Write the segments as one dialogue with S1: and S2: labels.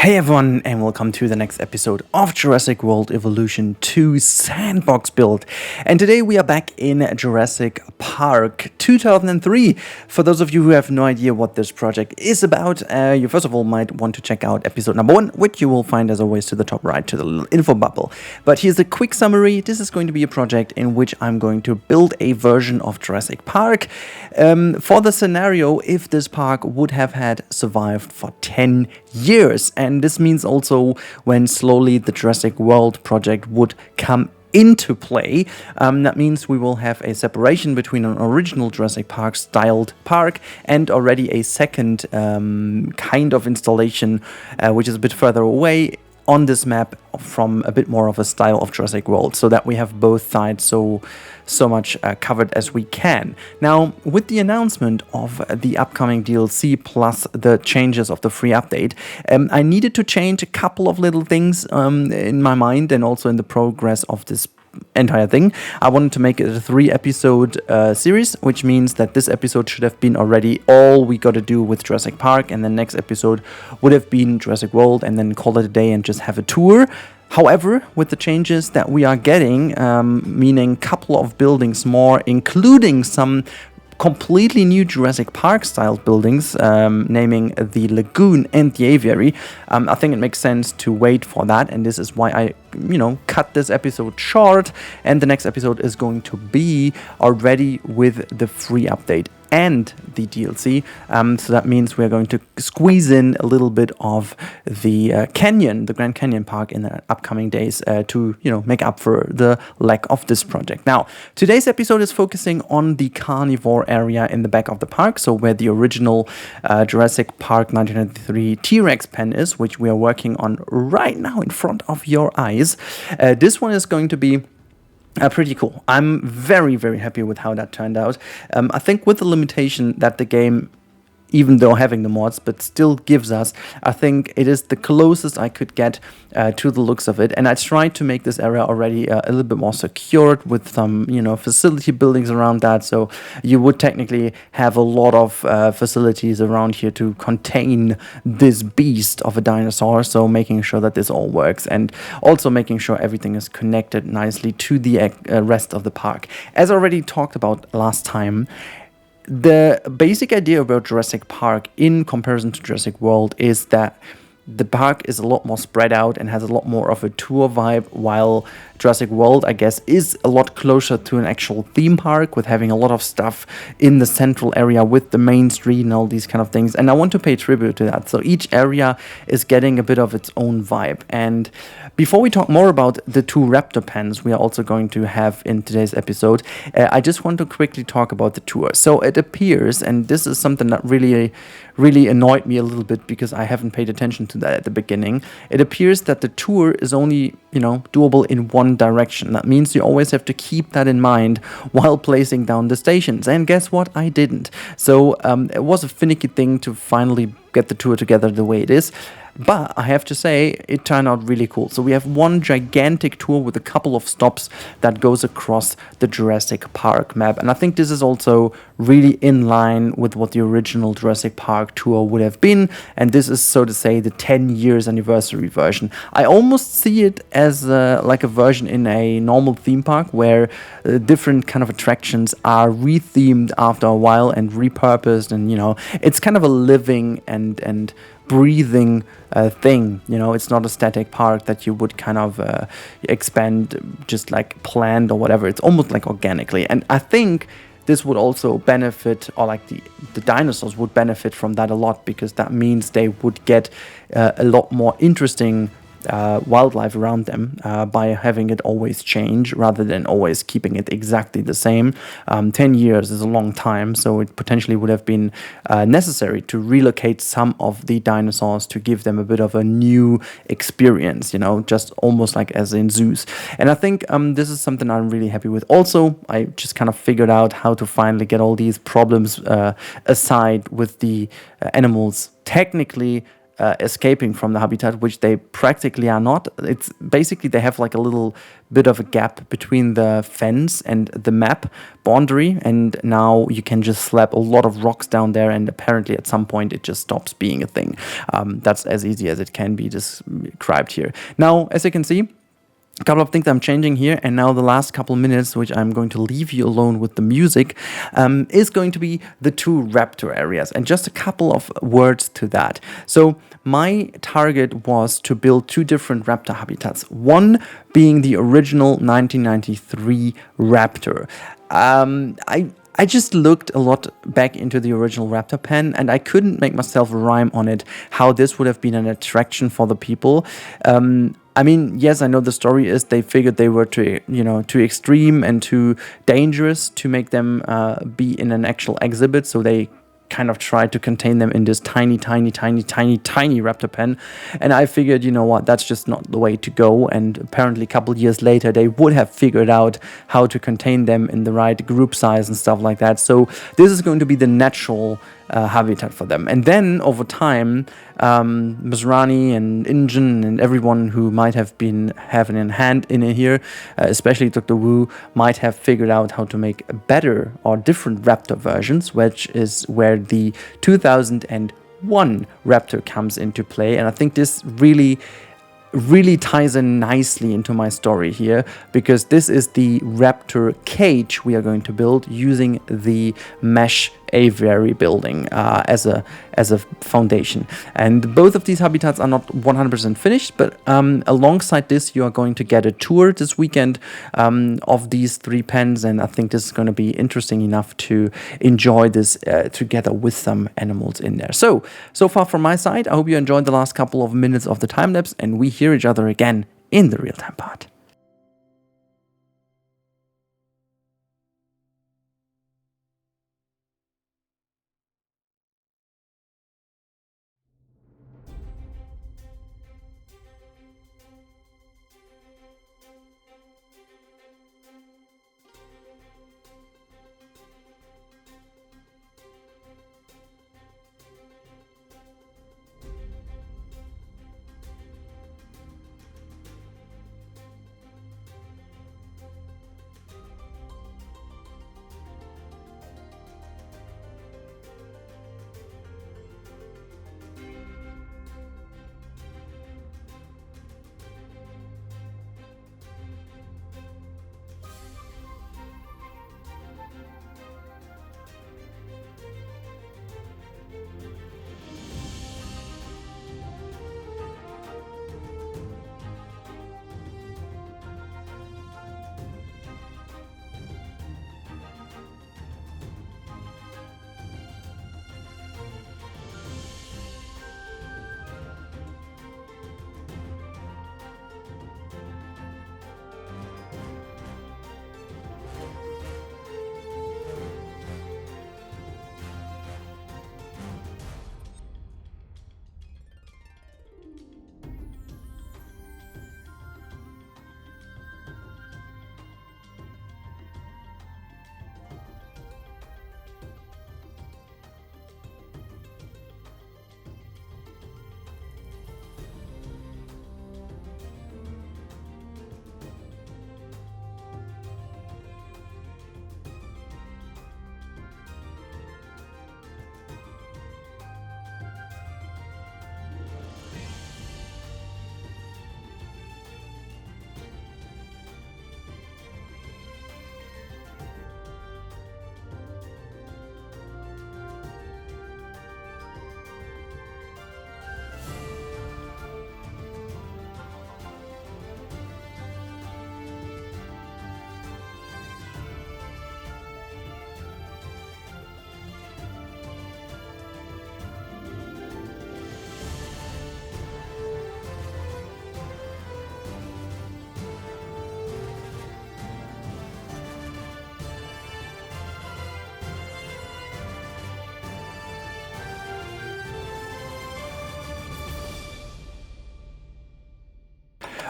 S1: Hey everyone, and welcome to the next episode of Jurassic World Evolution 2 Sandbox build. And today we are back in Jurassic Park 2003. For those of you who have no idea what this project is about, you first of all might want to check out episode number 1, which you will find as always to the top right to the little info bubble. But here's a quick summary. This is going to be a project in which I'm going to build a version of Jurassic Park for the scenario if this park would have had survived for 10 years. And this means also when slowly the Jurassic World project would come into play. That means we will have a separation between an original Jurassic Park styled park and already a second kind of installation, which is a bit further away on this map from a bit more of a style of Jurassic World, so that we have both sides so much covered as we can. Now, with the announcement of the upcoming DLC plus the changes of the free update, I needed to change a couple of little things in my mind and also in the progress of this entire thing. I wanted to make it a 3-episode series, which means that this episode should have been already all we got to do with Jurassic Park, and the next episode would have been Jurassic World, and then call it a day and just have a tour. However, with the changes that we are getting, meaning a couple of buildings more, including some completely new Jurassic Park style buildings, naming the Lagoon and the Aviary, I think it makes sense to wait for that, and this is why I cut this episode short, and the next episode is going to be already with the free update and the DLC. So that means we're going to squeeze in a little bit of the canyon, the Grand Canyon Park, in the upcoming days to make up for the lack of this project. Now, today's episode is focusing on the carnivore area in the back of the park, so where the original Jurassic Park 1993 TRex pen is, which we are working on right now in front of your eyes. This one is going to be pretty cool. I'm very, very happy with how that turned out. I think with the limitation that the game, even though having the mods, but still gives us, I think it is the closest I could get to the looks of it. And I tried to make this area already a little bit more secured with some, facility buildings around that. So you would technically have a lot of facilities around here to contain this beast of a dinosaur. So making sure that this all works, and also making sure everything is connected nicely to the rest of the park. As already talked about last time, the basic idea about Jurassic Park in comparison to Jurassic World is that the park is a lot more spread out and has a lot more of a tour vibe, while Jurassic World, I guess, is a lot closer to an actual theme park with having a lot of stuff in the central area with the main street and all these kind of things. And I want to pay tribute to that. So each area is getting a bit of its own vibe. And before we talk more about the 2 Raptor pens we are also going to have in today's episode, I just want to quickly talk about the tour. So it appears, and this is something that really annoyed me a little bit because I haven't paid attention to that at the beginning. It appears that the tour is only, doable in one direction. That means you always have to keep that in mind while placing down the stations. And guess what? I didn't. So it was a finicky thing to finally get the tour together the way it is. But I have to say, it turned out really cool. So we have one gigantic tour with a couple of stops that goes across the Jurassic Park map. And I think this is also really in line with what the original Jurassic Park tour would have been. And this is, so to say, the 10 years anniversary version. I almost see it as like a version in a normal theme park where different kind of attractions are rethemed after a while and repurposed. And, it's kind of a living and breathing thing. It's not a static park that you would kind of expand just like planned or whatever. It's almost like organically, and I think this would also benefit, or like the dinosaurs would benefit from that a lot, because that means they would get a lot more interesting wildlife around them by having it always change rather than always keeping it exactly the same. 10 years is a long time, so it potentially would have been necessary to relocate some of the dinosaurs to give them a bit of a new experience, just almost like as in zoos. And I think this is something I'm really happy with. Also, I just kind of figured out how to finally get all these problems aside with the animals technically escaping from the habitat, which they practically are not. It's basically they have like a little bit of a gap between the fence and the map boundary, and now you can just slap a lot of rocks down there, and apparently at some point it just stops being a thing. That's as easy as it can be described here. Now, as you can see, a couple of things I'm changing here, and now the last couple minutes, which I'm going to leave you alone with the music, is going to be the two Raptor areas, and just a couple of words to that. So my target was to build two different Raptor habitats, one being the original 1993 Raptor. I just looked a lot back into the original Raptor pen, and I couldn't make myself rhyme on it how this would have been an attraction for the people. I mean, yes, I know the story is they figured they were too extreme and too dangerous to make them be in an actual exhibit, so they kind of tried to contain them in this tiny Raptor pen. And I figured, you know what, that's just not the way to go. And apparently a couple years later, they would have figured out how to contain them in the right group size and stuff like that. So this is going to be the natural habitat for them. And then over time, Masrani and Injun and everyone who might have been having a hand in it here, especially Dr. Wu, might have figured out how to make better or different Raptor versions, which is where the 2001 Raptor comes into play. And I think this really ties in nicely into my story here, because this is the Raptor cage we are going to build using the mesh aviary building as a foundation. And both of these habitats are not 100% finished, but alongside this you are going to get a tour this weekend of these three pens, and I think this is going to be interesting enough to enjoy this together with some animals in there. So far from my side, I hope you enjoyed the last couple of minutes of the time lapse, and we hear each other again in the real-time part.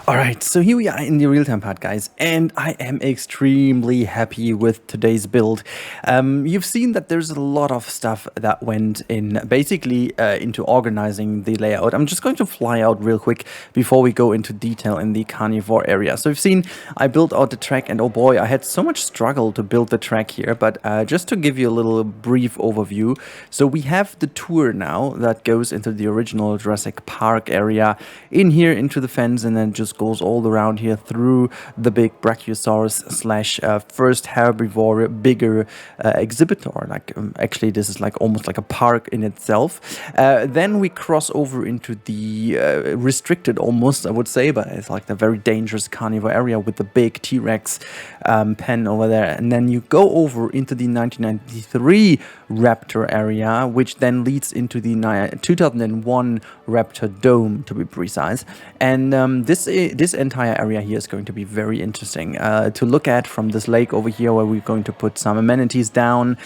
S1: Alright, so here we are in the real-time part, guys, and I am extremely happy with today's build. You've seen that there's a lot of stuff that went in, basically into organizing the layout. I'm just going to fly out real quick before we go into detail in the carnivore area. So you've seen I built out the track, and oh boy, I had so much struggle to build the track here, but just to give you a little brief overview. So we have the tour now that goes into the original Jurassic Park area, in here into the fence, and then just goes all around here through the big Brachiosaurus slash first herbivore bigger exhibitor. Like actually this is like almost like a park in itself. Then we cross over into the restricted, almost I would say, but it's like the very dangerous carnivore area with the big T-Rex pen over there. And then you go over into the 1993 Raptor area, which then leads into the 2001 Raptor Dome, to be precise. And this entire area here is going to be very interesting to look at from this lake over here, where we're going to put some amenities down.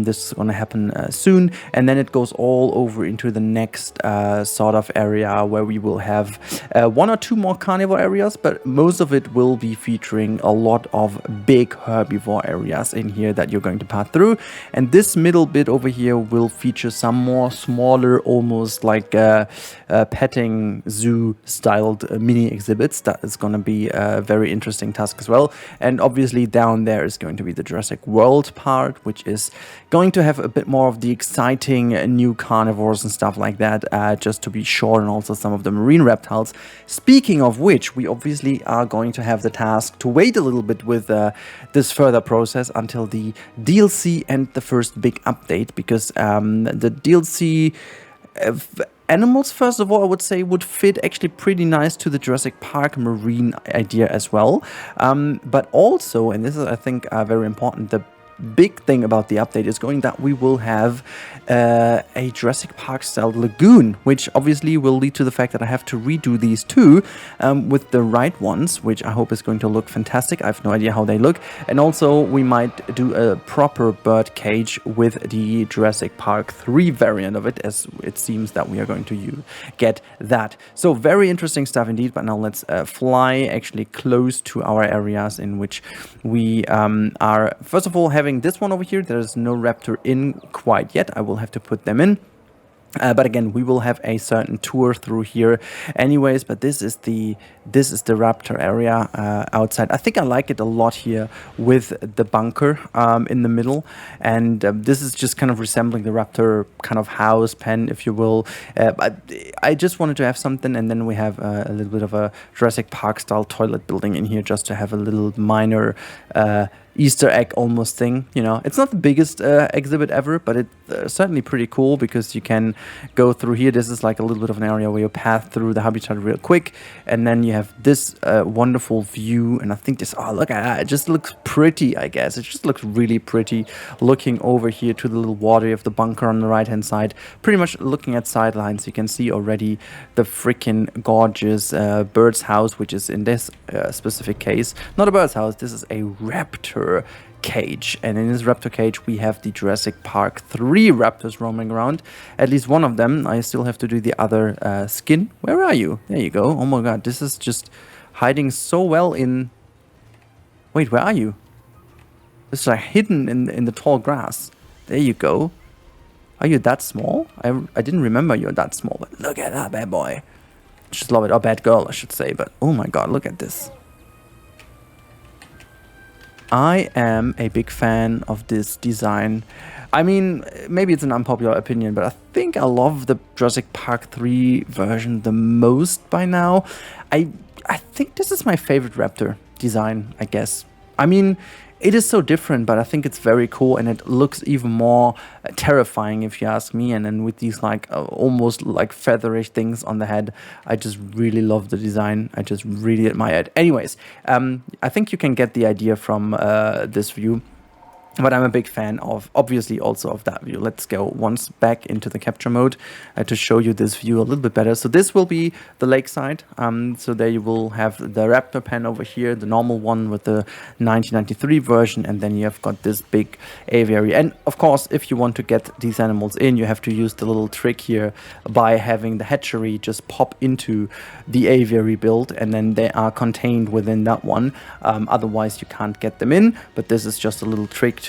S1: This is going to happen soon, and then it goes all over into the next sort of area where we will have one or two more carnivore areas, but most of it will be featuring a lot of big herbivore areas in here that you're going to pass through. And this middle bit over here will feature some more smaller, almost like petting zoo styled mini exhibits. That is going to be a very interesting task as well. And obviously down there is going to be the Jurassic World part, which is going to have a bit more of the exciting new carnivores and stuff like that, just to be sure, and also some of the marine reptiles. Speaking of which, we obviously are going to have the task to wait a little bit with this further process until the DLC and the first big update, because the DLC animals, first of all, I would say would fit actually pretty nice to the Jurassic Park marine idea as well. But also, and this is, I think, very important, the big thing about the update is going that we will have a Jurassic Park style lagoon, which obviously will lead to the fact that I have to redo these two with the right ones, which I hope is going to look fantastic. I have no idea how they look. And also we might do a proper bird cage with the Jurassic Park 3 variant of it, as it seems that we are going to get that. So very interesting stuff indeed. But now let's fly actually close to our areas in which we are, first of all, having this one over here. There's no raptor in quite yet. I will have to put them in. But again, we will have a certain tour through here anyways. But this is the raptor area outside. I think I like it a lot here with the bunker in the middle, and this is just kind of resembling the raptor kind of house pen, if you will. But I just wanted to have something, and then we have a little bit of a Jurassic Park style toilet building in here, just to have a little minor Easter egg almost thing. You know, it's not the biggest exhibit ever, but it's certainly pretty cool, because you can go through here. This is like a little bit of an area where you pass through the habitat real quick, and then you have this wonderful view. And I think this, oh, look at that, it just looks pretty, I guess. It just looks really pretty looking over here to the little water of the bunker on the right hand side. Pretty much looking at sidelines, you can see already the freaking gorgeous bird's house, which is in this specific case not a bird's house, this is a raptor cage. And in this raptor cage we have the Jurassic Park 3 raptors roaming around, at least one of them. I still have to do the other skin. Where are you? There you go. Oh my god, this is just hiding so well in... Wait, where are you? This is like hidden in the tall grass. There you go. Are you that small? I didn't remember you're that small, but look at that bad boy. Just love it. Or bad girl, I should say. But oh my god, look at this. I am a big fan of this design. I mean, maybe it's an unpopular opinion, but I think I love the Jurassic Park 3 version the most by now. I think this is my favorite raptor design, I guess. I mean, it is so different, but I think it's very cool, and it looks even more terrifying, if you ask me. And then with these like almost like featherish things on the head, I just really love the design. I just really admire it. Anyways, I think you can get the idea from this view. But I'm a big fan of, obviously, also of that view. Let's go once back into the capture mode to show you this view a little bit better. So this will be the lakeside. So there you will have the Raptor pen over here, the normal one with the 1993 version, and then you have got this big aviary. And of course, if you want to get these animals in, you have to use the little trick here by having the hatchery just pop into the aviary build, and then they are contained within that one. Otherwise, you can't get them in. But this is just a little trick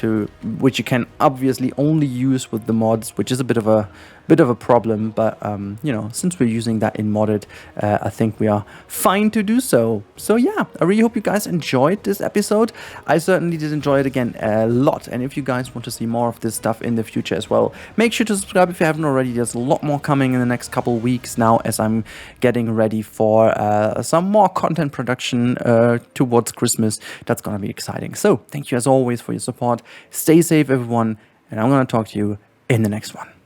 S1: which you can obviously only use with the mods, which is a bit of a problem, but you know, since we're using that in modded, I think we are fine to do so. So yeah, I really hope you guys enjoyed this episode. I certainly did enjoy it again a lot, and if you guys want to see more of this stuff in the future as well, make sure to subscribe if you haven't already. There's a lot more coming in the next couple weeks now, as I'm getting ready for some more content production towards Christmas. That's gonna be exciting. So thank you as always for your support. Stay safe, everyone, and I'm gonna talk to you in the next one.